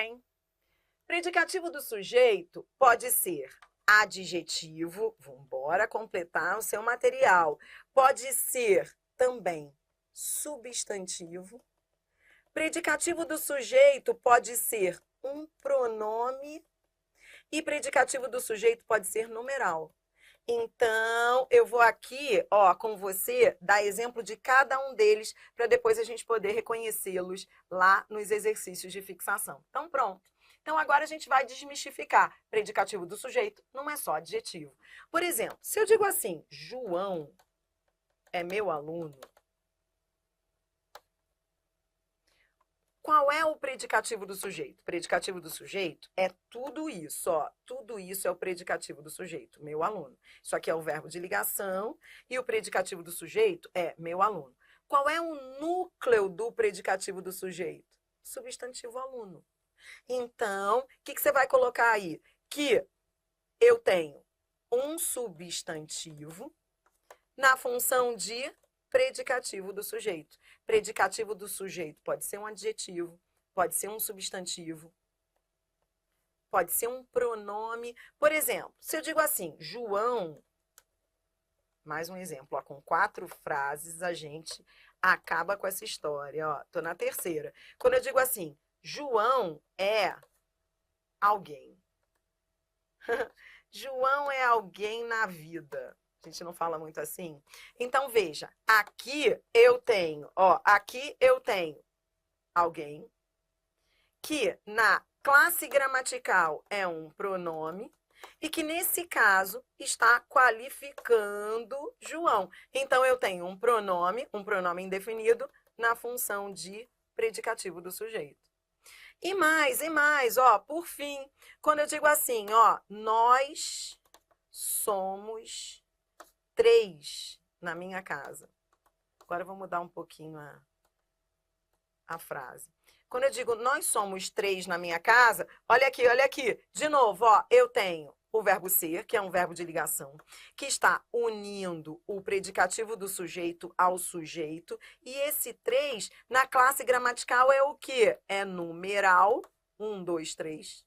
bem? Predicativo do sujeito pode ser adjetivo, vamos embora completar o seu material. Pode ser também substantivo. Predicativo do sujeito pode ser um pronome e predicativo do sujeito pode ser numeral. Então, eu vou aqui, com você, dar exemplo de cada um deles para depois a gente poder reconhecê-los lá nos exercícios de fixação. Então, pronto. Então, agora a gente vai desmistificar. Predicativo do sujeito não é só adjetivo. Por exemplo, se eu digo assim, João é meu aluno, qual é o predicativo do sujeito? O predicativo do sujeito é tudo isso, Tudo isso é o predicativo do sujeito, meu aluno. Isso aqui é o verbo de ligação e o predicativo do sujeito é meu aluno. Qual é o núcleo do predicativo do sujeito? Substantivo aluno. Então, o que você vai colocar aí? Que eu tenho um substantivo na função de predicativo do sujeito. Predicativo do sujeito pode ser um adjetivo, pode ser um substantivo, pode ser um pronome. Por exemplo, se eu digo assim, João, mais um exemplo, com 4 frases a gente acaba com essa história, tô na terceira. Quando eu digo assim, João é alguém. João é alguém na vida. A gente não fala muito assim. Então, veja, aqui eu tenho alguém que na classe gramatical é um pronome e que nesse caso está qualificando João. Então, eu tenho um pronome indefinido na função de predicativo do sujeito. E mais, por fim, quando eu digo assim, nós somos 3 na minha casa. Agora eu vou mudar um pouquinho a frase. Quando eu digo nós somos 3 na minha casa, olha aqui. De novo, eu tenho o verbo ser, que é um verbo de ligação, que está unindo o predicativo do sujeito ao sujeito. E esse 3, na classe gramatical, é o quê? É numeral, 1, 2, 3.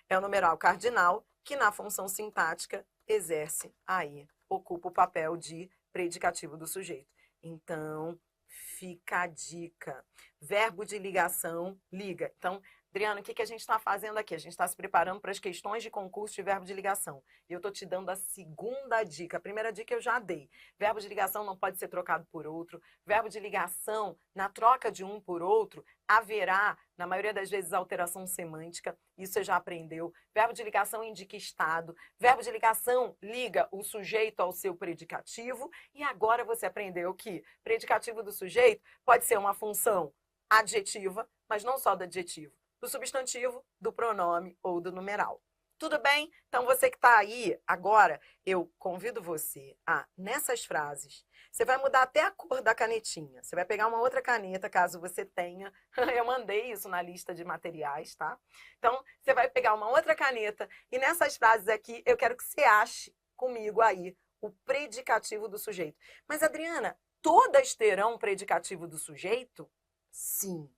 É o numeral cardinal, que na função sintática exerce aí, ocupa o papel de predicativo do sujeito. Então, fica a dica. Verbo de ligação, liga. Então, Adriana, o que a gente está fazendo aqui? A gente está se preparando para as questões de concurso de verbo de ligação. E eu estou te dando a segunda dica. A primeira dica eu já dei. Verbo de ligação não pode ser trocado por outro. Verbo de ligação, na troca de um por outro, haverá, na maioria das vezes, alteração semântica. Isso você já aprendeu. Verbo de ligação indica estado. Verbo de ligação liga o sujeito ao seu predicativo. E agora você aprendeu que predicativo do sujeito pode ser uma função adjetiva, mas não só do adjetivo, do substantivo, do pronome ou do numeral. Tudo bem? Então, você que está aí agora, eu convido você a, nessas frases, você vai mudar até a cor da canetinha. Você vai pegar uma outra caneta, caso você tenha. Eu mandei isso na lista de materiais, tá? Então, você vai pegar uma outra caneta e nessas frases aqui, eu quero que você ache comigo aí o predicativo do sujeito. Mas, Adriana, todas terão predicativo do sujeito? Sim.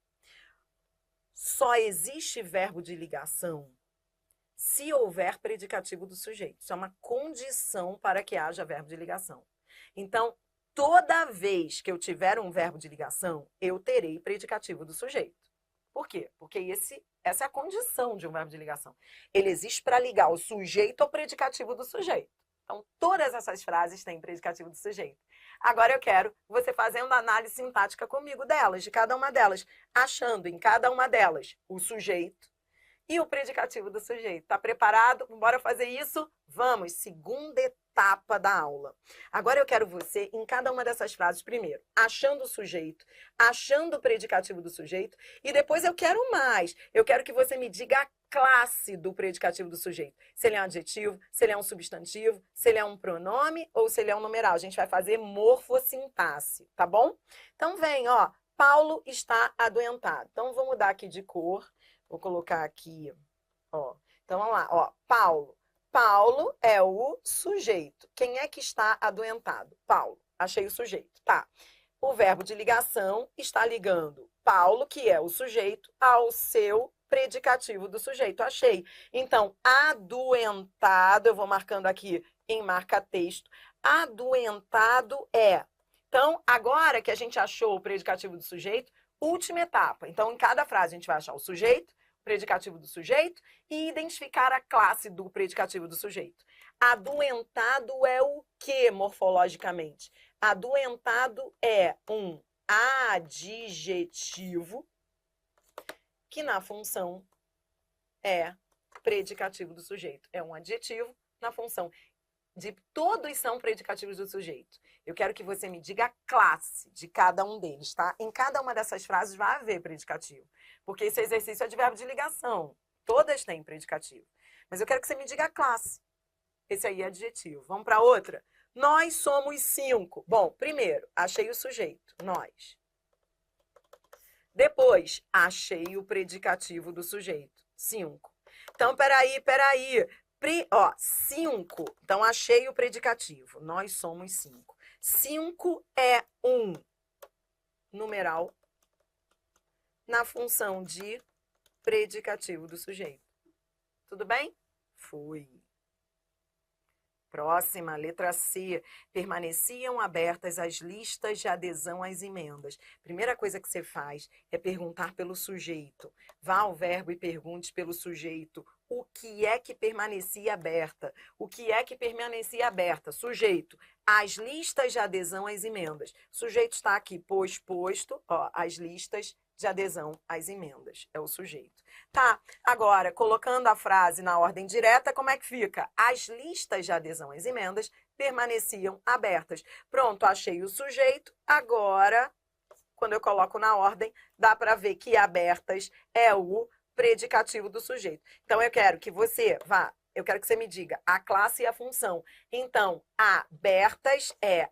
Só existe verbo de ligação se houver predicativo do sujeito. Isso é uma condição para que haja verbo de ligação. Então, toda vez que eu tiver um verbo de ligação, eu terei predicativo do sujeito. Por quê? Porque essa é a condição de um verbo de ligação. Ele existe para ligar o sujeito ao predicativo do sujeito. Então, todas essas frases têm predicativo do sujeito. Agora eu quero você fazendo análise sintática comigo delas, de cada uma delas, achando em cada uma delas o sujeito e o predicativo do sujeito. Tá preparado? Bora fazer isso? Vamos! Segunda etapa da aula. Agora eu quero você, em cada uma dessas frases, primeiro, achando o sujeito, achando o predicativo do sujeito, e depois eu quero mais. Eu quero que você me diga a classe do predicativo do sujeito. Se ele é um adjetivo, se ele é um substantivo, se ele é um pronome ou se ele é um numeral. A gente vai fazer morfossintaxe, tá bom? Então vem, Paulo está adoentado. Então vou mudar aqui de cor. Vou colocar aqui, Então vamos lá, Paulo. Paulo é o sujeito. Quem é que está adoentado? Paulo. Achei o sujeito. Tá. O verbo de ligação está ligando Paulo, que é o sujeito, ao seu predicativo do sujeito. Achei. Então, adoentado, eu vou marcando aqui em marca-texto. Adoentado é. Então, agora que a gente achou o predicativo do sujeito, última etapa. Então, em cada frase, a gente vai achar o sujeito, o predicativo do sujeito e identificar a classe do predicativo do sujeito. Adoentado é o que morfologicamente? Adoentado é um adjetivo que na função é predicativo do sujeito. É um adjetivo na função de todos são predicativos do sujeito. Eu quero que você me diga a classe de cada um deles, tá? Em cada uma dessas frases vai haver predicativo, porque esse exercício é de verbo de ligação. Todas têm predicativo. Mas eu quero que você me diga a classe. Esse aí é adjetivo. Vamos para outra? Nós somos 5. Bom, primeiro, achei o sujeito, nós. Depois, achei o predicativo do sujeito, 5. Então, peraí. 5. Então, achei o predicativo. Nós somos 5. 5 é um numeral na função de predicativo do sujeito. Tudo bem? Fui. Próxima, letra C. Permaneciam abertas as listas de adesão às emendas. Primeira coisa que você faz é perguntar pelo sujeito. Vá ao verbo e pergunte pelo sujeito. O que é que permanecia aberta? O que é que permanecia aberta? Sujeito. As listas de adesão às emendas. O sujeito está aqui, posto, ó, as listas de adesão às emendas. É o sujeito. Tá, agora, colocando a frase na ordem direta, como é que fica? As listas de adesão às emendas permaneciam abertas. Pronto, achei o sujeito. Agora, quando eu coloco na ordem, dá para ver que abertas é o predicativo do sujeito. Então, eu quero que você me diga a classe e a função. Então, abertas é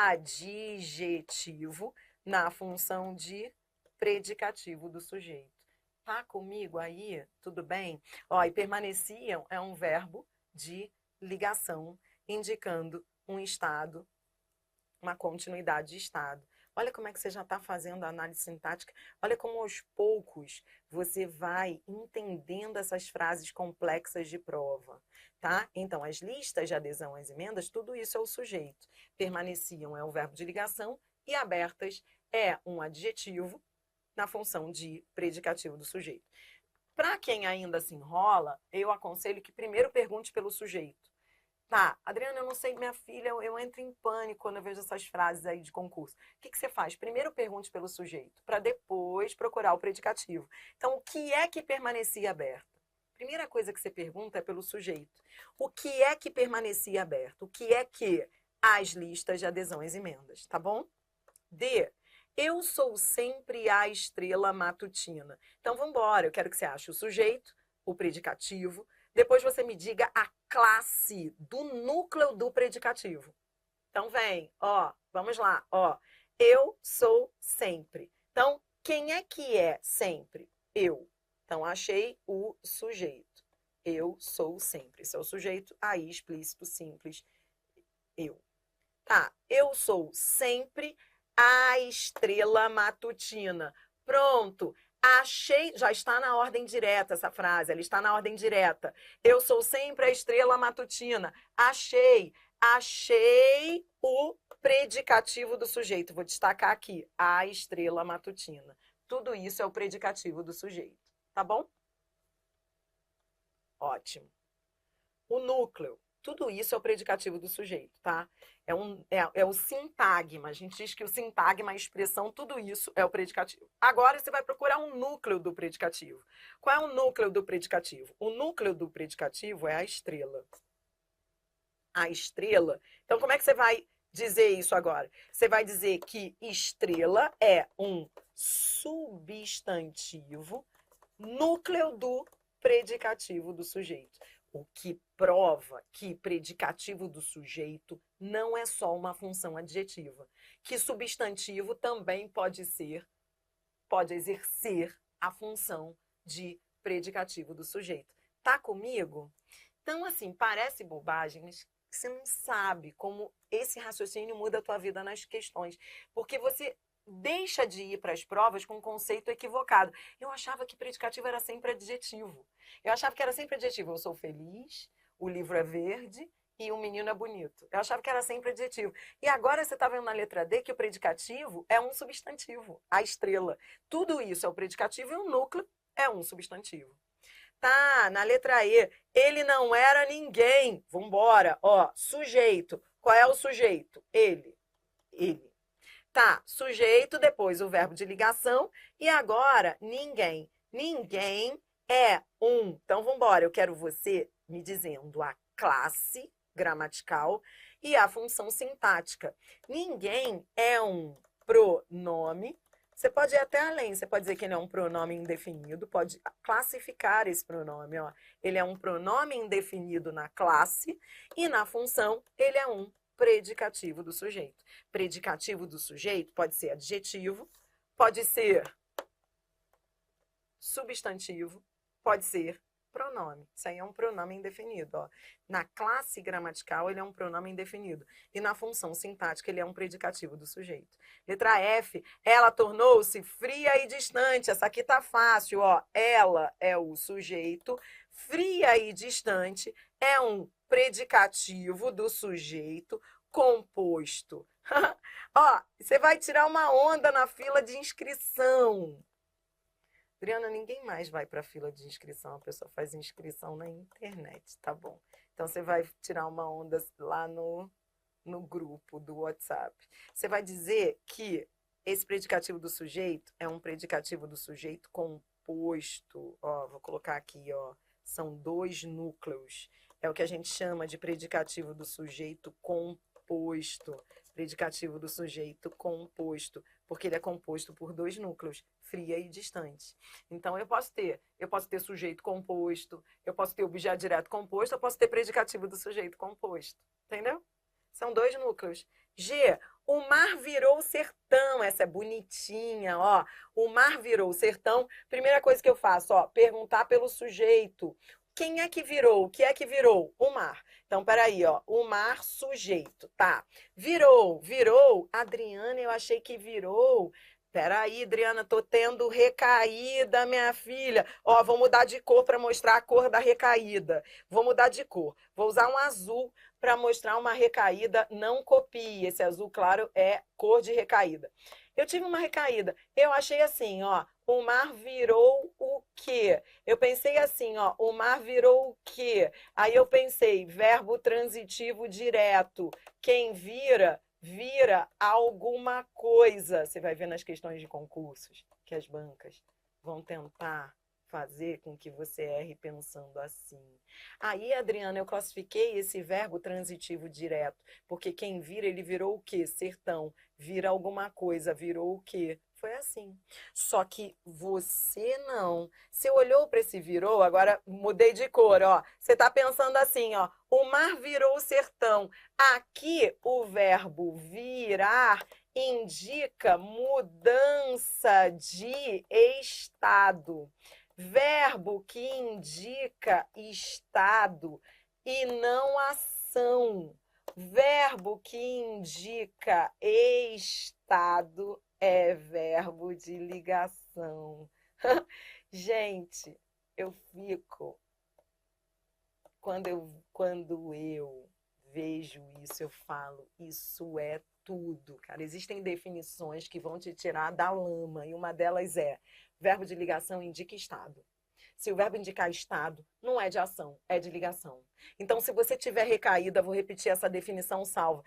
adjetivo na função de predicativo do sujeito. Tá comigo aí? Tudo bem? Ó, e permaneciam é um verbo de ligação, indicando um estado, uma continuidade de estado. Olha como é que você já está fazendo a análise sintática. Olha como aos poucos você vai entendendo essas frases complexas de prova, tá? Então, as listas de adesão às emendas, tudo isso é o sujeito. Permaneciam é o verbo de ligação e abertas é um adjetivo na função de predicativo do sujeito. Para quem ainda se enrola, eu aconselho que primeiro pergunte pelo sujeito. Tá, Adriana, eu não sei, minha filha, eu entro em pânico quando eu vejo essas frases aí de concurso. O que você faz? Primeiro pergunte pelo sujeito, para depois procurar o predicativo. Então, o que é que permanecia aberto? Primeira coisa que você pergunta é pelo sujeito. O que é que permanecia aberto? O que é que? As listas de adesão às emendas, tá bom? D. Eu sou sempre a estrela matutina. Então, vamos embora. Eu quero que você ache o sujeito, o predicativo. Depois você me diga a classe do núcleo do predicativo. Então, vem, ó, vamos lá, ó. Eu sou sempre. Então, quem é que é sempre? Eu. Então, achei o sujeito. Eu sou sempre. Esse é o sujeito, aí, explícito, simples, eu. Tá, eu sou sempre a estrela matutina. Pronto. Achei, já está na ordem direta essa frase, ela está na ordem direta. Eu sou sempre a estrela matutina. Achei o predicativo do sujeito. Vou destacar aqui, a estrela matutina. Tudo isso é o predicativo do sujeito, tá bom? Ótimo. O núcleo. Tudo isso é o predicativo do sujeito, tá? É o sintagma. A gente diz que o sintagma, a expressão, tudo isso é o predicativo. Agora você vai procurar um núcleo do predicativo. Qual é o núcleo do predicativo? O núcleo do predicativo é a estrela. A estrela. Então, como é que você vai dizer isso agora? Você vai dizer que estrela é um substantivo núcleo do predicativo do sujeito. O que prova que predicativo do sujeito não é só uma função adjetiva, que substantivo também pode exercer a função de predicativo do sujeito. Tá comigo? Então, assim, parece bobagem, mas você não sabe como esse raciocínio muda a tua vida nas questões, porque você deixa de ir para as provas com um conceito equivocado. Eu achava que predicativo era sempre adjetivo. Eu achava que era sempre adjetivo. Eu sou feliz, o livro é verde e o menino é bonito. Eu achava que era sempre adjetivo. E agora você está vendo na letra D que o predicativo é um substantivo, a estrela. Tudo isso é o predicativo e o núcleo é um substantivo. Tá, na letra E, ele não era ninguém. Vambora, ó, sujeito. Qual é o sujeito? Ele. Ele. Tá, sujeito, depois o verbo de ligação e agora ninguém. Ninguém é um. Então vambora, eu quero você me dizendo a classe gramatical e a função sintática. Ninguém é um pronome. Você pode ir até além, você pode dizer que ele é um pronome indefinido, pode classificar esse pronome, ó. Ele é um pronome indefinido na classe e na função ele é um predicativo do sujeito. Predicativo do sujeito pode ser adjetivo, pode ser substantivo, pode ser pronome. Isso aí é um pronome indefinido, ó. Na classe gramatical, ele é um pronome indefinido. E na função sintática, ele é um predicativo do sujeito. Letra F, ela tornou-se fria e distante. Essa aqui tá fácil, ó. Ela é o sujeito, fria e distante é um predicativo do sujeito composto. Ó, você vai tirar uma onda na fila de inscrição. Adriana, ninguém mais vai para a fila de inscrição, a pessoa faz inscrição na internet, tá bom. Então, você vai tirar uma onda lá no grupo do WhatsApp. Você vai dizer que esse predicativo do sujeito é um predicativo do sujeito composto. Ó, vou colocar aqui, ó, são 2 núcleos. É o que a gente chama de predicativo do sujeito composto. Predicativo do sujeito composto, porque ele é composto por 2 núcleos, fria e distante. Então, eu posso ter sujeito composto, eu posso ter objeto direto composto, eu posso ter predicativo do sujeito composto. Entendeu? São 2 núcleos. G, o mar virou sertão. Essa é bonitinha, ó. O mar virou sertão. Primeira coisa que eu faço, ó, perguntar pelo sujeito. Quem é que virou? O que é que virou? O mar. Então, peraí, ó. O mar, sujeito, tá. Virou. Adriana, eu achei que virou. Peraí, Adriana, tô tendo recaída, minha filha. Ó, vou mudar de cor para mostrar a cor da recaída. Vou mudar de cor. Vou usar um azul para mostrar uma recaída. Não copie. Esse azul claro é cor de recaída. Eu tive uma recaída. Eu achei assim, ó. O mar virou o quê? Eu pensei assim, ó. O mar virou o quê? Aí eu pensei, verbo transitivo direto. Quem vira alguma coisa. Você vai ver nas questões de concursos que as bancas vão tentar fazer com que você erre pensando assim. Aí, Adriana, eu classifiquei esse verbo transitivo direto, porque quem vira, ele virou o quê? Sertão. Vira alguma coisa, virou o quê? Foi assim. Só que você não. Você olhou para esse virou, agora mudei de cor, ó. Você está pensando assim, ó. O mar virou o sertão. Aqui o verbo virar indica mudança de estado. Verbo que indica estado e não ação. Verbo que indica estado é verbo de ligação. Gente, eu fico... Quando eu vejo isso, eu falo, isso é tudo, cara. Existem definições que vão te tirar da lama, e uma delas é, verbo de ligação indica estado. Se o verbo indicar estado, não é de ação, é de ligação. Então, se você tiver recaída, vou repetir essa definição salva.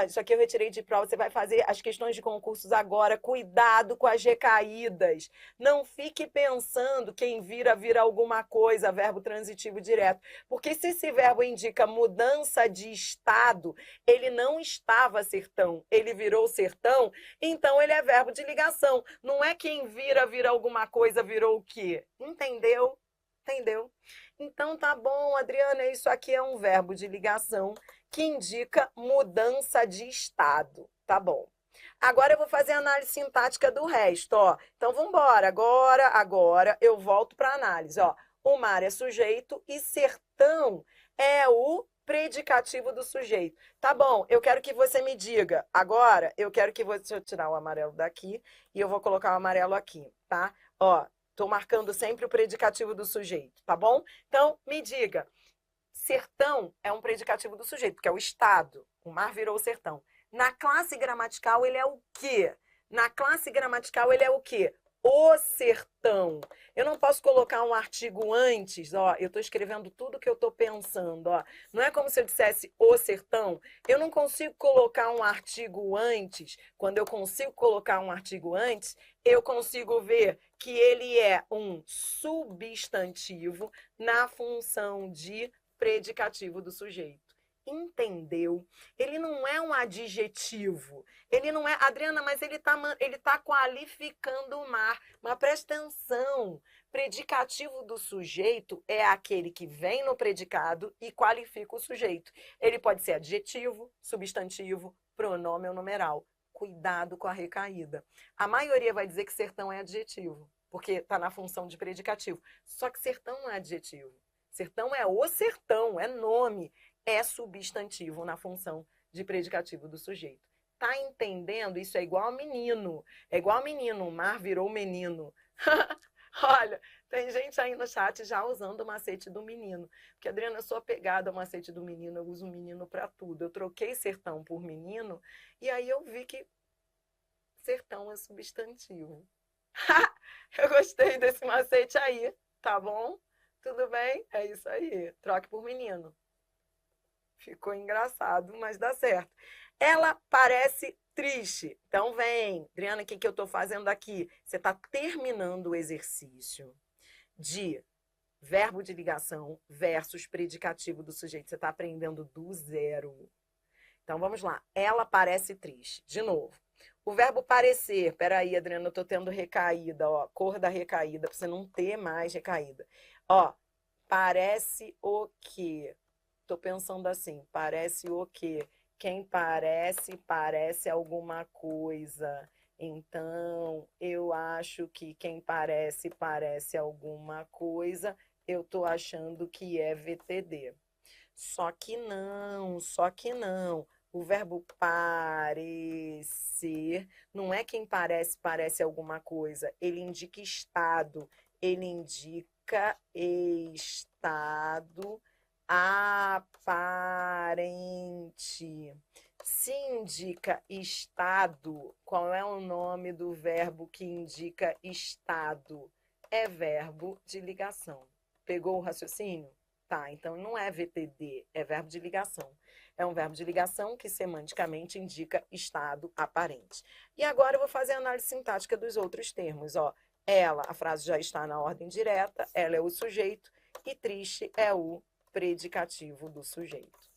Isso aqui eu retirei de prova, você vai fazer as questões de concursos agora. Cuidado com as recaídas. Não fique pensando quem vira alguma coisa, verbo transitivo direto. Porque se esse verbo indica mudança de estado, ele não estava sertão, ele virou sertão, então ele é verbo de ligação. Não é quem vira alguma coisa, virou o quê? Entendeu? Entendeu? Então tá bom, Adriana, isso aqui é um verbo de ligação que indica mudança de estado. Tá bom. Agora eu vou fazer a análise sintática do resto, ó. Então vamos embora. Agora eu volto para a análise, ó. O mar é sujeito e sertão é o predicativo do sujeito. Tá bom, eu quero que você me diga. Agora, eu quero que você... Deixa eu tirar o amarelo daqui e eu vou colocar o amarelo aqui, tá? Ó, tô marcando sempre o predicativo do sujeito, tá bom? Então, me diga. Sertão é um predicativo do sujeito, porque é o estado. O mar virou sertão. Na classe gramatical, ele é o quê? Na classe gramatical, ele é o quê? O sertão. Eu não posso colocar um artigo antes, ó. Eu estou escrevendo tudo que eu estou pensando, ó. Não é como se eu dissesse o sertão. Eu não consigo colocar um artigo antes. Quando eu consigo colocar um artigo antes, eu consigo ver que ele é um substantivo na função de predicativo do sujeito. Entendeu? Ele não é um adjetivo. Ele não é, Adriana, mas ele tá qualificando o mar. Mas presta atenção. Predicativo do sujeito é aquele que vem no predicado e qualifica o sujeito. Ele pode ser adjetivo, substantivo, pronome ou numeral. Cuidado com a recaída. A maioria vai dizer que sertão é adjetivo, porque está na função de predicativo. Só que sertão não é adjetivo. Sertão é o sertão, é nome, é substantivo na função de predicativo do sujeito. Tá entendendo? Isso é igual a menino. É igual a menino, o mar virou menino. Olha, tem gente aí no chat já usando o macete do menino. Porque, Adriana, eu sou apegada ao macete do menino, eu uso menino para tudo. Eu troquei sertão por menino e aí eu vi que sertão é substantivo. Eu gostei desse macete aí, tá bom? Tudo bem? É isso aí. Troque por menino. Ficou engraçado, mas dá certo. Ela parece triste. Então vem. Adriana, o que eu estou fazendo aqui? Você está terminando o exercício de verbo de ligação versus predicativo do sujeito. Você está aprendendo do zero. Então vamos lá. Ela parece triste. De novo. O verbo parecer. Peraí, Adriana, eu estou tendo recaída. Ó, cor da recaída, para você não ter mais recaída. Ó, parece o quê? Tô pensando assim, parece o quê? Quem parece, parece alguma coisa. Então, eu acho que quem parece, parece alguma coisa. Eu tô achando que é VTD. Só que não, só que não. O verbo parecer não é quem parece, parece alguma coisa. Ele indica estado. Ele indica estado aparente. Se indica estado, qual é o nome do verbo que indica estado? É verbo de ligação. Pegou o raciocínio? Tá, então não é VTD, é verbo de ligação. É um verbo de ligação que semanticamente indica estado aparente. E agora eu vou fazer a análise sintática dos outros termos, ó. Ela, a frase já está na ordem direta, ela é o sujeito e triste é o predicativo do sujeito.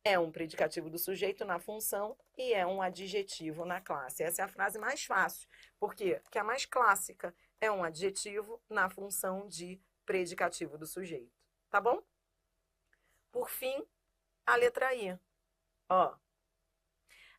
É um predicativo do sujeito na função e é um adjetivo na classe. Essa é a frase mais fácil. Por quê? Porque é a mais clássica. É um adjetivo na função de predicativo do sujeito. Tá bom? Por fim, a letra I. Ó.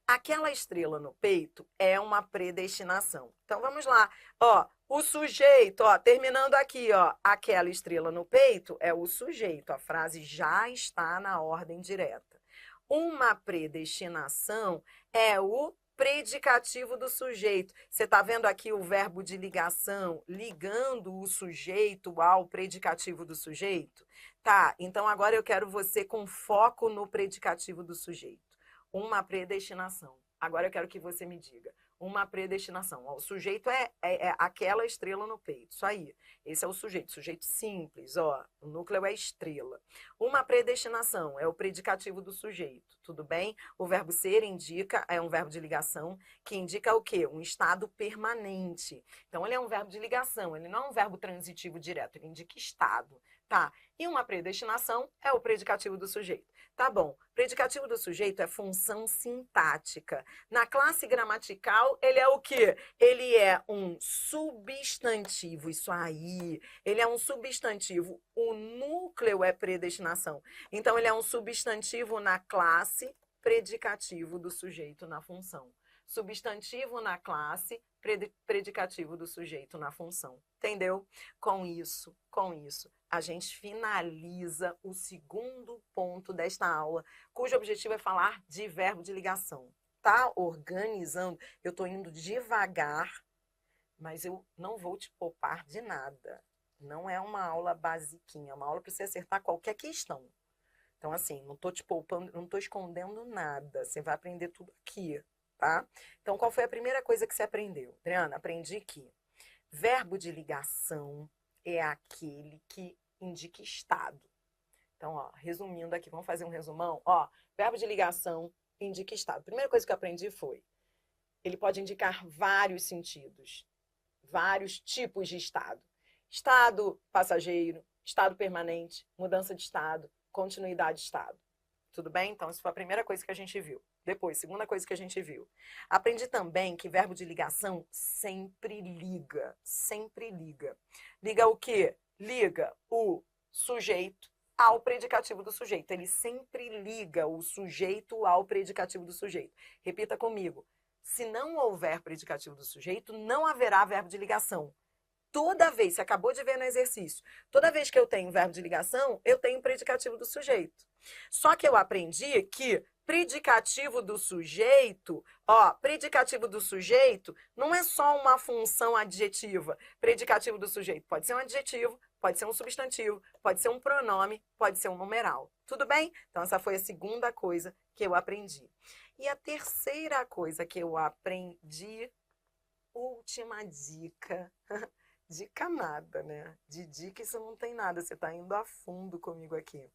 Aquela estrela no peito é uma predestinação. Então, vamos lá. Ó, o sujeito, ó, terminando aqui, ó, aquela estrela no peito é o sujeito. A frase já está na ordem direta. Uma predestinação é o predicativo do sujeito. Você está vendo aqui o verbo de ligação, ligando o sujeito ao predicativo do sujeito? Tá, então agora eu quero você com foco no predicativo do sujeito. Uma predestinação. Agora eu quero que você me diga. Uma predestinação. Ó, o sujeito é aquela estrela no peito. Isso aí. Esse é o sujeito. Sujeito simples. Ó, o núcleo é estrela. Uma predestinação é o predicativo do sujeito. Tudo bem? O verbo ser indica, é um verbo de ligação, que indica o quê? Um estado permanente. Então, ele é um verbo de ligação. Ele não é um verbo transitivo direto. Ele indica estado. Tá? E uma predestinação é o predicativo do sujeito. Tá bom. Predicativo do sujeito é função sintática. Na classe gramatical, ele é o quê? Ele é um substantivo. Isso aí. Ele é um substantivo. O núcleo é predestinação. Então, ele é um substantivo na classe, predicativo do sujeito na função. substantivo na classe, predicativo do sujeito na função. Entendeu? Com isso, a gente finaliza o segundo ponto desta aula, cujo objetivo é falar de verbo de ligação. Tá organizando, eu tô indo devagar, mas eu não vou te poupar de nada. Não é uma aula basiquinha, é uma aula para você acertar qualquer questão. Então, assim, não tô te poupando, não tô escondendo nada. Você vai aprender tudo aqui, tá? Então, qual foi a primeira coisa que você aprendeu? Adriana, aprendi que verbo de ligação é aquele que indica estado. Então, ó, resumindo aqui, vamos fazer um resumão? Ó, verbo de ligação indica estado. A primeira coisa que eu aprendi foi, ele pode indicar vários sentidos, vários tipos de estado. Estado passageiro, estado permanente, mudança de estado, continuidade de estado. Tudo bem? Então, isso foi a primeira coisa que a gente viu. Depois, segunda coisa que a gente viu. Aprendi também que verbo de ligação sempre liga. Sempre liga. Liga o quê? Liga o sujeito ao predicativo do sujeito. Ele sempre liga o sujeito ao predicativo do sujeito. Repita comigo. Se não houver predicativo do sujeito, não haverá verbo de ligação. Toda vez, você acabou de ver no exercício, toda vez que eu tenho verbo de ligação, eu tenho predicativo do sujeito. Só que eu aprendi que predicativo do sujeito, predicativo do sujeito não é só uma função adjetiva. Predicativo do sujeito pode ser um adjetivo, pode ser um substantivo, pode ser um pronome, pode ser um numeral. Tudo bem? Então, essa foi a segunda coisa que eu aprendi. E a terceira coisa que eu aprendi, última dica... Dica nada, né? De dica isso não tem nada, você está indo a fundo comigo aqui.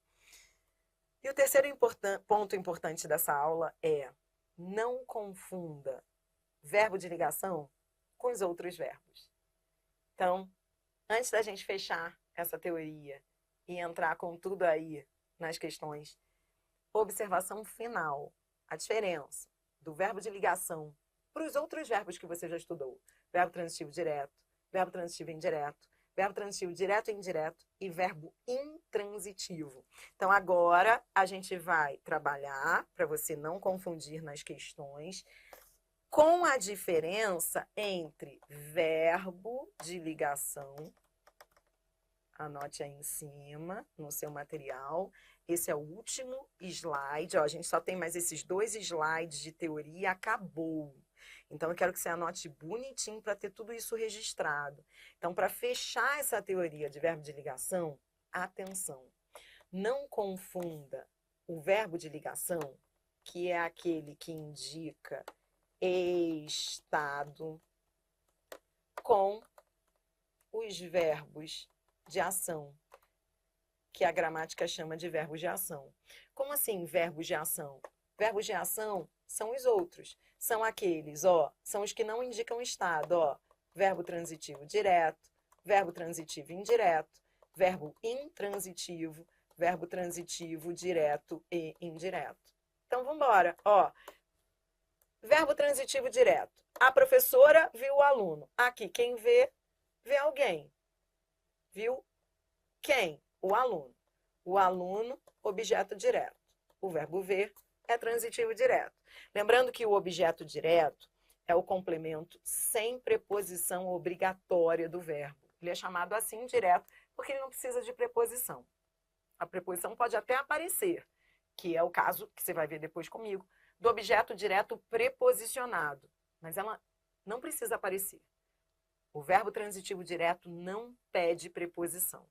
E o terceiro ponto importante dessa aula é não confunda verbo de ligação com os outros verbos. Então, antes da gente fechar essa teoria e entrar com tudo aí nas questões, observação final, a diferença do verbo de ligação para os outros verbos que você já estudou. Verbo transitivo direto, verbo transitivo indireto, verbo transitivo direto e indireto e verbo intransitivo. Então, agora a gente vai trabalhar, para você não confundir nas questões, com a diferença entre verbo de ligação, anote aí em cima, no seu material, esse é o último slide, ó, a gente só tem mais esses 2 slides de teoria e acabou. Então, eu quero que você anote bonitinho para ter tudo isso registrado. Então, para fechar essa teoria de verbo de ligação, atenção, não confunda o verbo de ligação, que é aquele que indica estado, com os verbos de ação, que a gramática chama de verbos de ação. Como assim verbos de ação? Verbos de ação são os outros. São aqueles, são os que não indicam estado, verbo transitivo direto, verbo transitivo indireto, verbo intransitivo, verbo transitivo direto e indireto. Então, vamos embora, verbo transitivo direto. A professora viu o aluno. Aqui, quem vê, vê alguém. Viu quem? O aluno. O aluno, objeto direto. O verbo ver é transitivo direto. Lembrando que o objeto direto é o complemento sem preposição obrigatória do verbo. Ele é chamado assim direto porque ele não precisa de preposição. A preposição pode até aparecer, que é o caso que você vai ver depois comigo, do objeto direto preposicionado, mas ela não precisa aparecer. O verbo transitivo direto não pede preposição.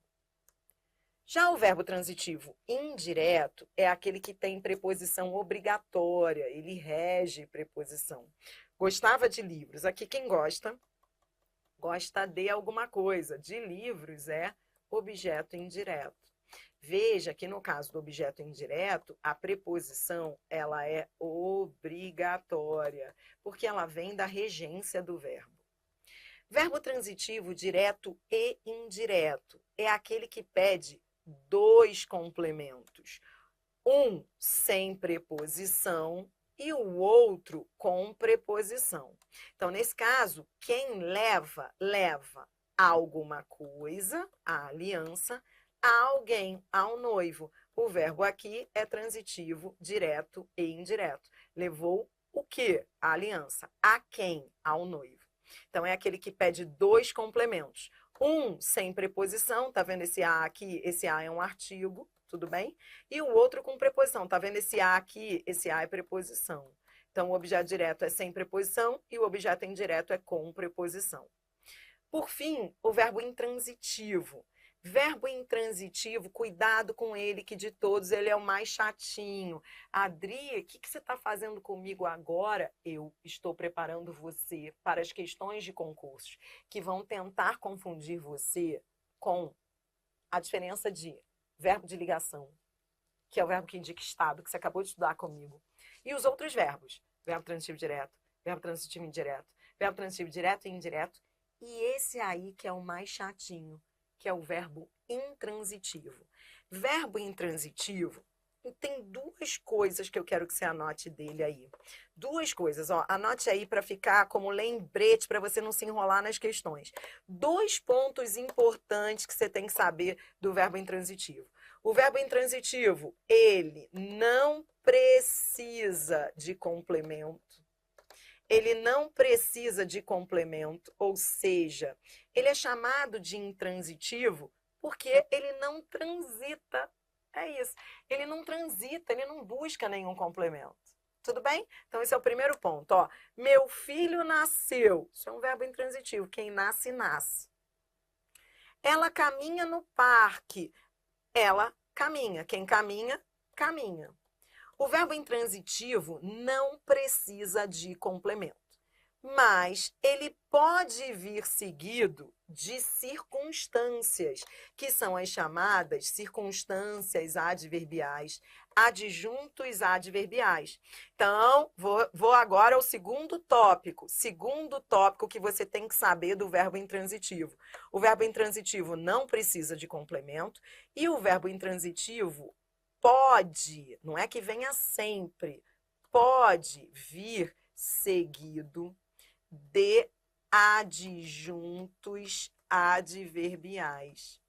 Já o verbo transitivo indireto é aquele que tem preposição obrigatória, ele rege preposição. Gostava de livros. Aqui quem gosta, gosta de alguma coisa. De livros é objeto indireto. Veja que no caso do objeto indireto, a preposição ela é obrigatória, porque ela vem da regência do verbo. Verbo transitivo direto e indireto é aquele que pede 2 complementos, um sem preposição e o outro com preposição. Então, nesse caso, quem leva a alguma coisa, a aliança, a alguém, ao noivo. O verbo aqui é transitivo, direto e indireto. Levou O que? A aliança. A quem? Ao noivo. Então, é aquele que pede dois complementos. Um sem preposição, tá vendo esse A aqui? Esse A é um artigo, tudo bem? E o outro com preposição, tá vendo esse A aqui? Esse A é preposição. Então, o objeto direto é sem preposição e o objeto indireto é com preposição. Por fim, o verbo intransitivo. Verbo intransitivo, cuidado com ele, que de todos ele é o mais chatinho. Adri, o que você está fazendo comigo agora? Eu estou preparando você para as questões de concursos que vão tentar confundir você com a diferença de verbo de ligação, que é o verbo que indica estado, que você acabou de estudar comigo, e os outros verbos, verbo transitivo direto, verbo transitivo indireto, verbo transitivo direto e indireto, e esse aí que é o mais chatinho, que é o verbo intransitivo. Verbo intransitivo tem duas coisas que eu quero que você anote dele aí. Duas coisas, ó, anote aí para ficar como lembrete para você não se enrolar nas questões. Dois pontos importantes que você tem que saber do verbo intransitivo. O verbo intransitivo, ele não precisa de complemento. Ele não precisa de complemento, ou seja, ele é chamado de intransitivo porque ele não transita. É isso. Ele não transita, ele não busca nenhum complemento. Tudo bem? Então, esse é o primeiro ponto. Ó, meu filho nasceu. Isso é um verbo intransitivo. Quem nasce, nasce. Ela caminha no parque. Ela caminha. Quem caminha, caminha. O verbo intransitivo não precisa de complemento, mas ele pode vir seguido de circunstâncias, que são as chamadas circunstâncias adverbiais, adjuntos adverbiais. Então, vou agora ao segundo tópico. Segundo tópico que você tem que saber do verbo intransitivo. O verbo intransitivo não precisa de complemento e o verbo intransitivo pode, não é que venha sempre, pode vir seguido de adjuntos adverbiais.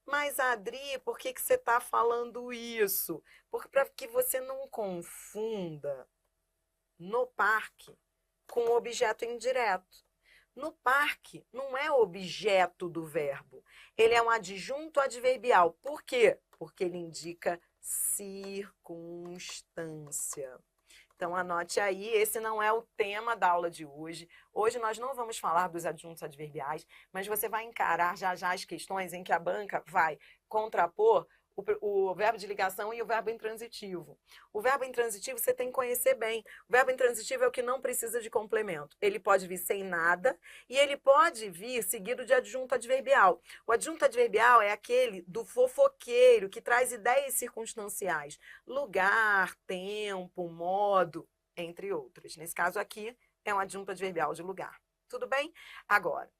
Mas, Adri, por que você está falando isso? Para que você não confunda no parque com objeto indireto. No parque, não é objeto do verbo. Ele é um adjunto adverbial. Por quê? Porque ele indica circunstância. Então, anote aí, esse não é o tema da aula de hoje. Hoje nós não vamos falar dos adjuntos adverbiais, mas você vai encarar já já as questões em que a banca vai contrapor o verbo de ligação e o verbo intransitivo. O verbo intransitivo você tem que conhecer bem. O verbo intransitivo é o que não precisa de complemento. Ele pode vir sem nada e ele pode vir seguido de adjunto adverbial. O adjunto adverbial é aquele do fofoqueiro, que traz ideias circunstanciais. Lugar, tempo, modo, entre outras. Nesse caso aqui, é um adjunto adverbial de lugar. Tudo bem? Agora,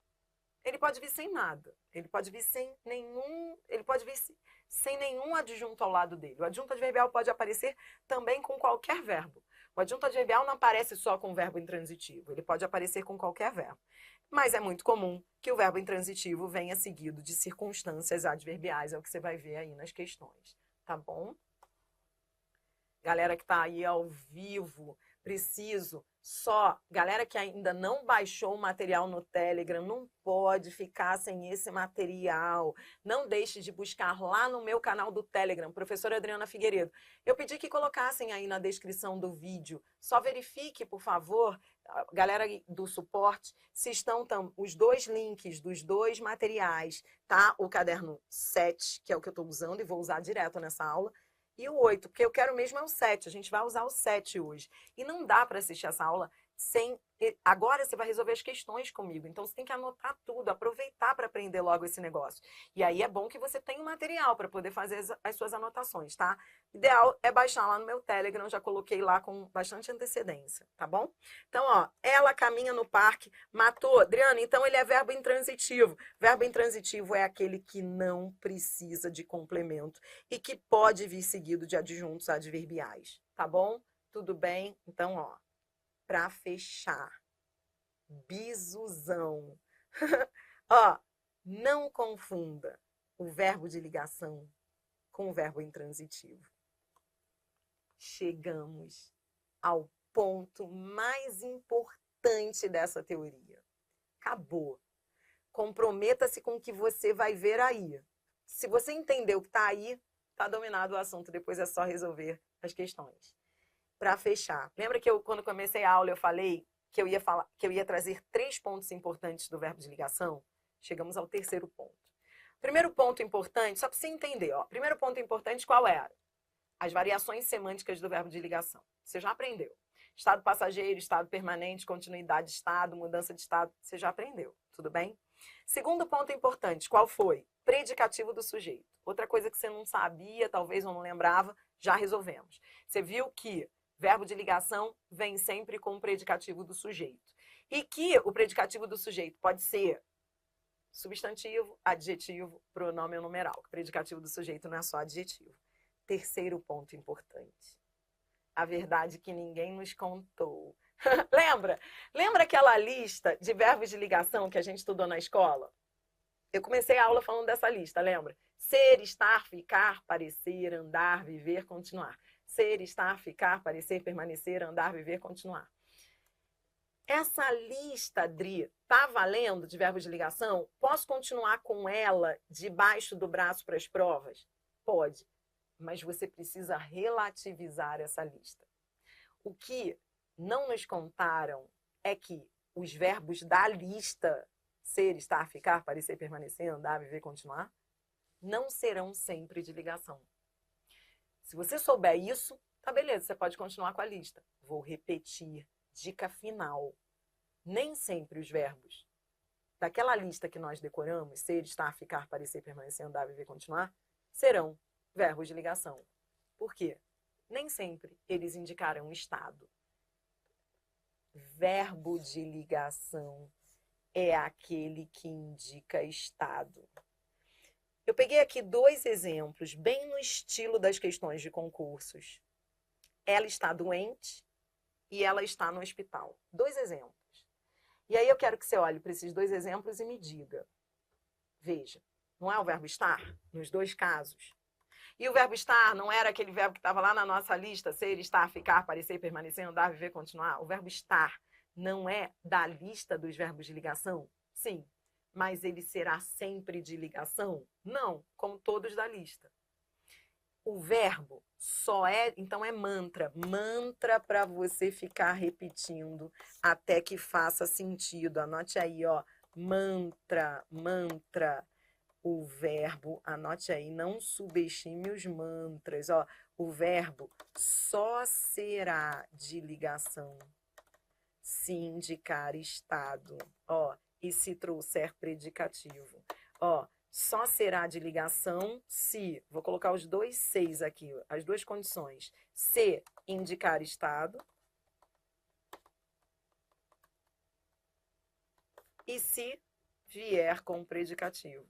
ele pode vir sem nada. Ele pode vir sem nenhum... Ele pode vir sem nenhum adjunto ao lado dele. O adjunto adverbial pode aparecer também com qualquer verbo. O adjunto adverbial não aparece só com o verbo intransitivo, ele pode aparecer com qualquer verbo. Mas é muito comum que o verbo intransitivo venha seguido de circunstâncias adverbiais, é o que você vai ver aí nas questões, tá bom? Galera que tá aí ao vivo, preciso só, galera que ainda não baixou o material no Telegram, não pode ficar sem esse material. Não deixe de buscar lá no meu canal do Telegram, professora Adriana Figueiredo. Eu pedi que colocassem aí na descrição do vídeo. Só verifique, por favor, galera do suporte, se estão os dois links dos dois materiais, tá? O caderno 7, que é o que eu estou usando e vou usar direto nessa aula, e o 8, porque eu quero mesmo é o 7, a gente vai usar o 7 hoje. E não dá para assistir essa aula sem... Agora você vai resolver as questões comigo, então você tem que anotar tudo, aproveitar para aprender logo esse negócio. E aí é bom que você tenha um material para poder fazer as suas anotações, tá? Ideal é baixar lá no meu Telegram, já coloquei lá com bastante antecedência, tá bom? Então, ó, ela caminha no parque, matou. Adriana, então ele é verbo intransitivo. Verbo intransitivo é aquele que não precisa de complemento e que pode vir seguido de adjuntos adverbiais, tá bom? Tudo bem? Então, ó, para fechar, bisuzão. Ó, não confunda o verbo de ligação com o verbo intransitivo. Chegamos ao ponto mais importante dessa teoria. Acabou. Comprometa-se com o que você vai ver aí. Se você entender o que está aí, está dominado o assunto. Depois é só resolver as questões. Para fechar, lembra que quando comecei a aula, eu falei que eu ia trazer 3 pontos importantes do verbo de ligação? Chegamos ao terceiro ponto. Primeiro ponto importante, só para você entender, ó. Primeiro ponto importante, qual era? As variações semânticas do verbo de ligação. Você já aprendeu. Estado passageiro, estado permanente, continuidade de estado, mudança de estado. Você já aprendeu, tudo bem? Segundo ponto importante, qual foi? Predicativo do sujeito. Outra coisa que você não sabia, talvez ou não lembrava, já resolvemos. Você viu que verbo de ligação vem sempre com o predicativo do sujeito. E que o predicativo do sujeito pode ser substantivo, adjetivo, pronome ou numeral. O predicativo do sujeito não é só adjetivo. Terceiro ponto importante. A verdade que ninguém nos contou. Lembra? Lembra aquela lista de verbos de ligação que a gente estudou na escola? Eu comecei a aula falando dessa lista, lembra? Ser, estar, ficar, parecer, andar, viver, continuar. Ser, estar, ficar, parecer, permanecer, andar, viver, continuar. Essa lista, Dri, tá valendo de verbos de ligação? Posso continuar com ela debaixo do braço para as provas? Pode, mas você precisa relativizar essa lista. O que não nos contaram é que os verbos da lista, ser, estar, ficar, parecer, permanecer, andar, viver, continuar, não serão sempre de ligação. Se você souber isso, tá beleza, você pode continuar com a lista. Vou repetir. Dica final. Nem sempre os verbos daquela lista que nós decoramos, ser, estar, ficar, parecer, permanecer, andar, viver, continuar, serão verbos de ligação. Por quê? Nem sempre eles indicarão estado. Verbo de ligação é aquele que indica estado. Eu peguei aqui 2 exemplos, bem no estilo das questões de concursos. Ela está doente e ela está no hospital. 2 exemplos. E aí eu quero que você olhe para esses 2 exemplos e me diga. Veja, não é o verbo estar nos 2 casos? E o verbo estar não era aquele verbo que estava lá na nossa lista, ser, estar, ficar, parecer, permanecer, andar, viver, continuar? O verbo estar não é da lista dos verbos de ligação? Sim. Mas ele será sempre de ligação? Não, como todos da lista. O verbo só é, então é mantra. Mantra para você ficar repetindo até que faça sentido. Anote aí, ó. Mantra, mantra. O verbo, anote aí, não subestime os mantras, ó. O verbo só será de ligação se indicar estado, ó. E se trouxer predicativo. Ó, só será de ligação se, vou colocar os 2 seis aqui, as 2 condições. Se indicar estado e se vier com predicativo.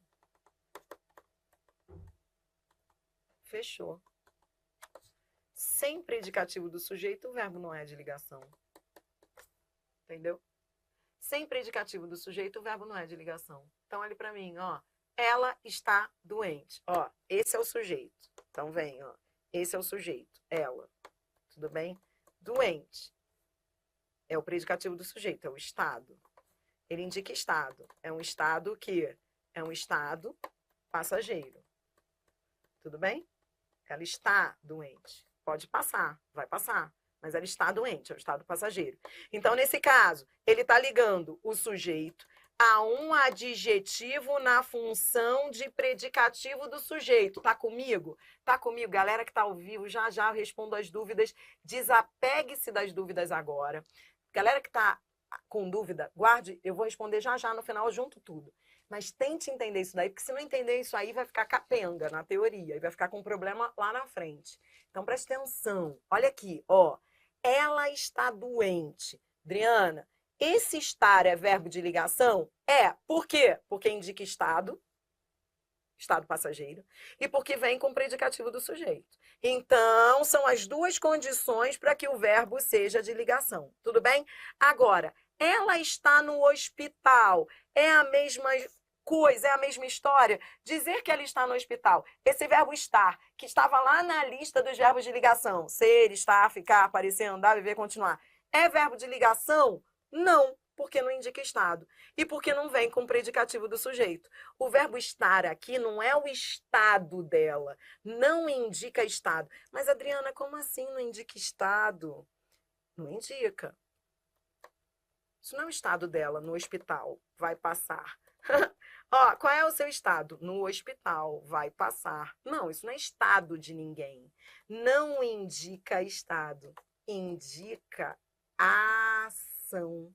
Fechou. Sem predicativo do sujeito, o verbo não é de ligação. Entendeu? Sem predicativo do sujeito, o verbo não é de ligação. Então, olhe para mim, ó. Ela está doente. Ó, esse é o sujeito. Então, vem, ó. Esse é o sujeito. Ela. Tudo bem? Doente. É o predicativo do sujeito, é o estado. Ele indica estado. É um estado que é um estado passageiro. Tudo bem? Ela está doente. Pode passar, vai passar. Mas ela está doente, é o estado passageiro. Então, nesse caso, ele está ligando o sujeito a um adjetivo na função de predicativo do sujeito. Tá comigo? Tá comigo? Galera que tá ao vivo, já já eu respondo as dúvidas. Desapegue-se das dúvidas agora. Galera que tá com dúvida, guarde, eu vou responder já já no final, eu junto tudo. Mas tente entender isso daí, porque se não entender isso aí, vai ficar capenga na teoria e vai ficar com problema lá na frente. Então, preste atenção. Olha aqui, ó. Ela está doente. Adriana, esse estar é verbo de ligação? É. Por quê? Porque indica estado, estado passageiro, e porque vem com predicativo do sujeito. Então, são as 2 condições para que o verbo seja de ligação. Tudo bem? Agora, ela está no hospital. É a mesma coisa, é a mesma história. Dizer que ela está no hospital. Esse verbo estar, que estava lá na lista dos verbos de ligação. Ser, estar, ficar, aparecer, andar, viver, continuar. É verbo de ligação? Não, porque não indica estado. E porque não vem com o predicativo do sujeito. O verbo estar aqui não é o estado dela, não indica estado. Mas, Adriana, como assim não indica estado? Não indica. Isso não é o estado dela no hospital, vai passar. Ó, qual é o seu estado? No hospital, vai passar. Não, isso não é estado de ninguém. Não indica estado, indica ação.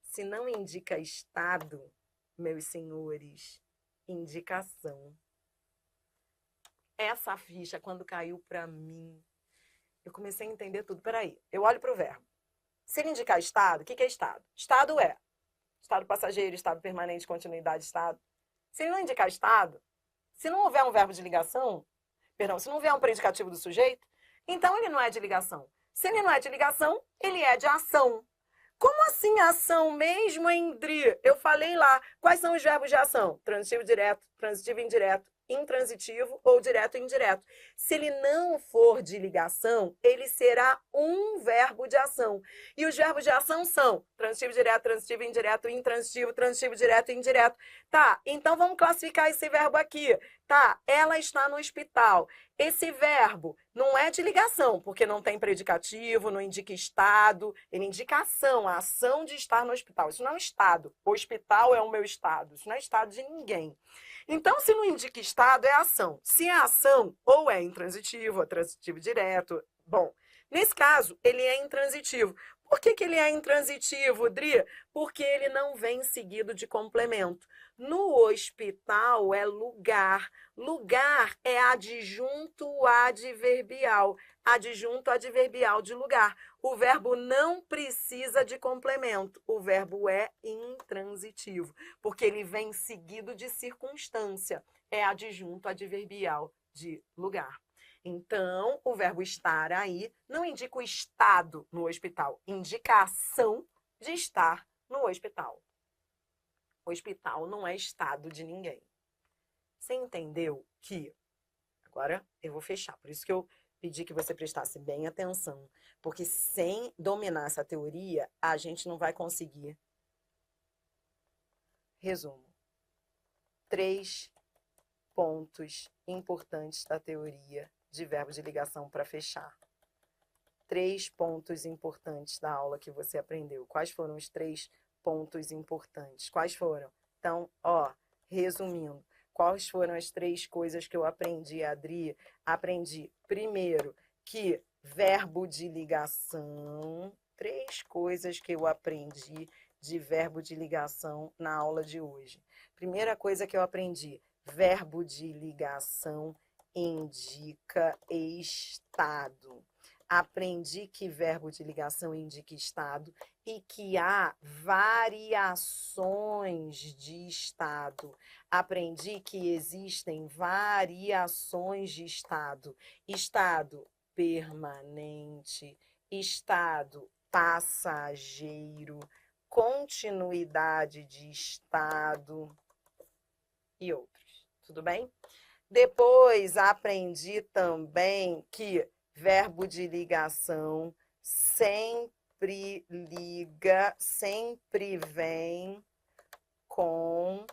Se não indica estado, meus senhores, indicação. Essa ficha, quando caiu para mim, eu comecei a entender tudo. Peraí, eu olho para o verbo. Se ele indicar estado, o que é estado? Estado é estado passageiro, estado permanente, continuidade, estado. Se ele não indicar estado, se não houver um verbo de ligação, perdão, se não houver um predicativo do sujeito, então ele não é de ligação. Se ele não é de ligação, ele é de ação. Como assim ação mesmo, Endri? Eu falei lá, quais são os verbos de ação? Transitivo direto, transitivo indireto, intransitivo ou direto e indireto. Se ele não for de ligação, ele será um verbo de ação. E os verbos de ação são transitivo direto, transitivo indireto, intransitivo, transitivo direto e indireto. Tá, então vamos classificar esse verbo aqui. Tá, ela está no hospital. Esse verbo não é de ligação, porque não tem predicativo, não indica estado, ele indica ação, a ação de estar no hospital. Isso não é um estado. O hospital é o meu estado. Isso não é estado de ninguém. Então, se não indica estado, é ação. Se é ação, ou é intransitivo, ou transitivo direto. Bom, nesse caso, ele é intransitivo. Por que ele é intransitivo, Dri? Porque ele não vem seguido de complemento. No hospital é lugar. Lugar é adjunto adverbial. Adjunto adverbial de lugar. O verbo não precisa de complemento. O verbo é intransitivo, porque ele vem seguido de circunstância. É adjunto adverbial de lugar. Então, o verbo estar aí não indica o estado no hospital, indica a ação de estar no hospital. O hospital não é estado de ninguém. Você entendeu que... Agora eu vou fechar, por isso que eu pedi que você prestasse bem atenção, porque sem dominar essa teoria, a gente não vai conseguir. Resumo. 3 pontos importantes da teoria de verbo de ligação para fechar. 3 pontos importantes da aula que você aprendeu. Quais foram os 3 pontos importantes? Quais foram? Então, ó, resumindo, quais foram as 3 coisas que eu aprendi, Adri? Aprendi, primeiro, que verbo de ligação, 3 coisas que eu aprendi de verbo de ligação na aula de hoje. Primeira coisa que eu aprendi, verbo de ligação indica estado. Aprendi que verbo de ligação indica estado e que há variações de estado. Aprendi que existem variações de estado. Estado permanente, estado passageiro, continuidade de estado e outros. Tudo bem? Depois aprendi também que verbo de ligação sempre liga, sempre vem com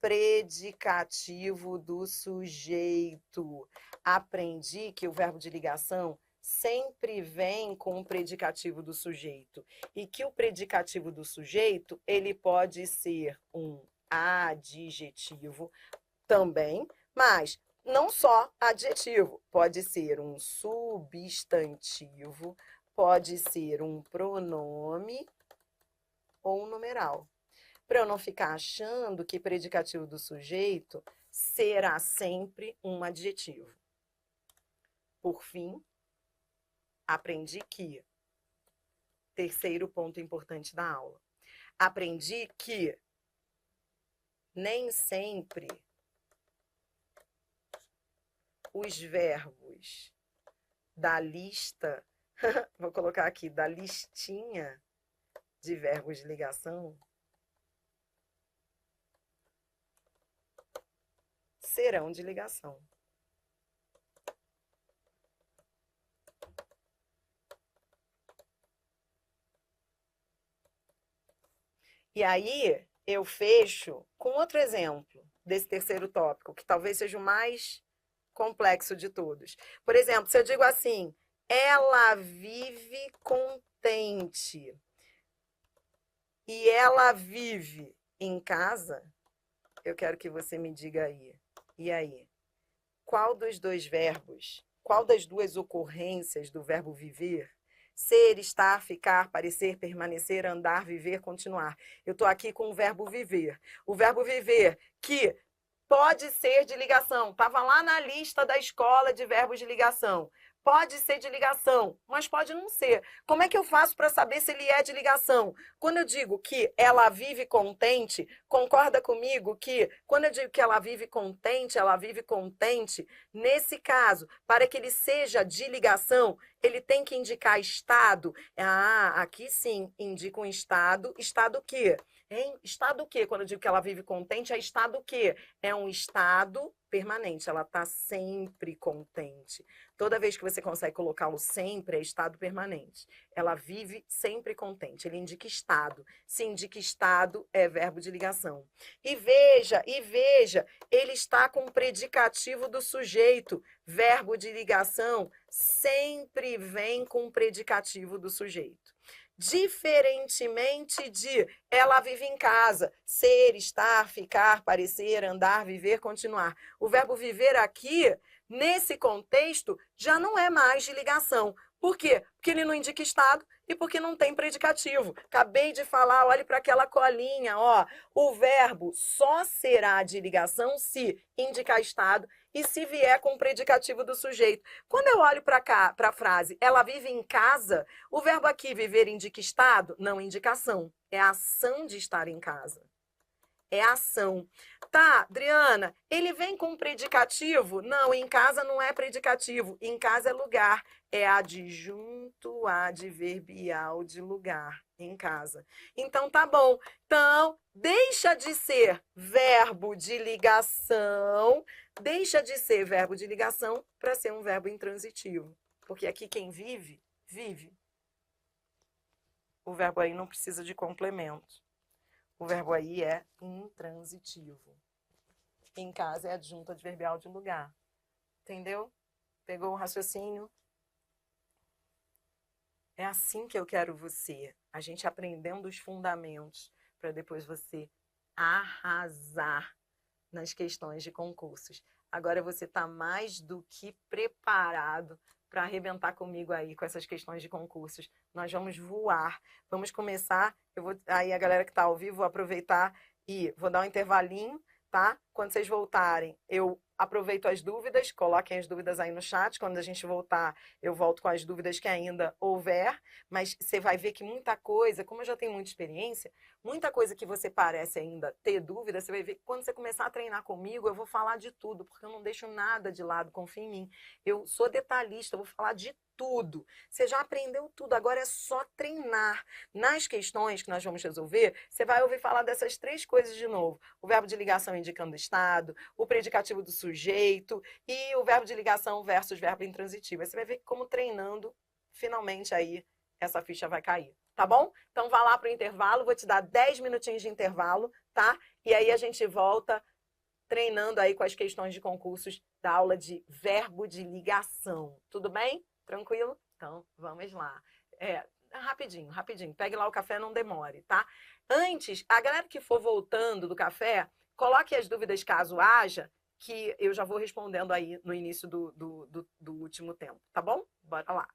predicativo do sujeito. Aprendi que o verbo de ligação sempre vem com o predicativo do sujeito e que o predicativo do sujeito, ele pode ser um adjetivo também, mas não só adjetivo, pode ser um substantivo, pode ser um pronome ou um numeral. Para eu não ficar achando que predicativo do sujeito será sempre um adjetivo. Por fim, aprendi que, terceiro ponto importante da aula, aprendi que nem sempre os verbos da lista, vou colocar aqui, da listinha de verbos de ligação, serão de ligação. E aí, eu fecho com outro exemplo desse terceiro tópico, que talvez seja o mais complexo de todos. Por exemplo, se eu digo assim, ela vive contente e ela vive em casa, eu quero que você me diga aí. E aí? Qual dos dois verbos, qual das duas ocorrências do verbo viver, ser, estar, ficar, parecer, permanecer, andar, viver, continuar? Eu estou aqui com o verbo viver. O verbo viver que pode ser de ligação. Estava lá na lista da escola de verbos de ligação. Pode ser de ligação, mas pode não ser. Como é que eu faço para saber se ele é de ligação? Quando eu digo que ela vive contente, concorda comigo que quando eu digo que ela vive contente, nesse caso, para que ele seja de ligação, ele tem que indicar estado. Ah, aqui sim, indica um estado. Estado o quê? Hein? Estado o quê? Quando eu digo que ela vive contente, é estado o quê? É um estado permanente, ela está sempre contente. Toda vez que você consegue colocá-lo sempre, é estado permanente. Ela vive sempre contente. Ele indica estado. Se indica estado, é verbo de ligação. E veja, ele está com o predicativo do sujeito. Verbo de ligação sempre vem com o predicativo do sujeito. Diferentemente de ela vive em casa, ser, estar, ficar, parecer, andar, viver, continuar. O verbo viver aqui, nesse contexto, já não é mais de ligação. Por quê? Porque ele não indica estado e porque não tem predicativo. Acabei de falar, olhe para aquela colinha, ó. O verbo só será de ligação se indicar estado e se vier com o predicativo do sujeito. Quando eu olho para cá, para a frase, ela vive em casa, o verbo aqui, viver, indica estado? Não, indicação. É a ação de estar em casa. É ação. Tá, Adriana, ele vem com predicativo? Não, em casa não é predicativo. Em casa é lugar. É adjunto adverbial de lugar. Em casa. Então, tá bom. Então, deixa de ser verbo de ligação. Deixa de ser verbo de ligação para ser um verbo intransitivo. Porque aqui quem vive, vive. O verbo aí não precisa de complemento. O verbo aí é intransitivo. Em casa é adjunto adverbial de lugar. Entendeu? Pegou o raciocínio? É assim que eu quero você. A gente aprendendo os fundamentos para depois você arrasar nas questões de concursos. Agora você está mais do que preparado para arrebentar comigo aí com essas questões de concursos. Nós vamos voar. Vamos começar. Aí a galera que está ao vivo, vou aproveitar e vou dar um intervalinho, tá? Quando vocês voltarem, eu aproveito as dúvidas, coloquem as dúvidas aí no chat. Quando a gente voltar, eu volto com as dúvidas que ainda houver. Mas você vai ver que muita coisa, como eu já tenho muita experiência, muita coisa que você parece ainda ter dúvida, você vai ver que quando você começar a treinar comigo, eu vou falar de tudo, porque eu não deixo nada de lado, confia em mim. Eu sou detalhista, eu vou falar de tudo. Você já aprendeu tudo, agora é só treinar. Nas questões que nós vamos resolver, você vai ouvir falar dessas três coisas de novo. O verbo de ligação indicando estado, o predicativo do sujeito e o verbo de ligação versus verbo intransitivo. Aí você vai ver como treinando, finalmente aí, essa ficha vai cair. Tá bom? Então vá lá para o intervalo, vou te dar 10 minutinhos de intervalo, tá? E aí a gente volta treinando aí com as questões de concursos da aula de verbo de ligação. Tudo bem? Tranquilo? Então, vamos lá. Rapidinho. Pegue lá o café, não demore, tá? Antes, a galera que for voltando do café, coloque as dúvidas caso haja, que eu já vou respondendo aí no início do último tempo, tá bom? Bora lá.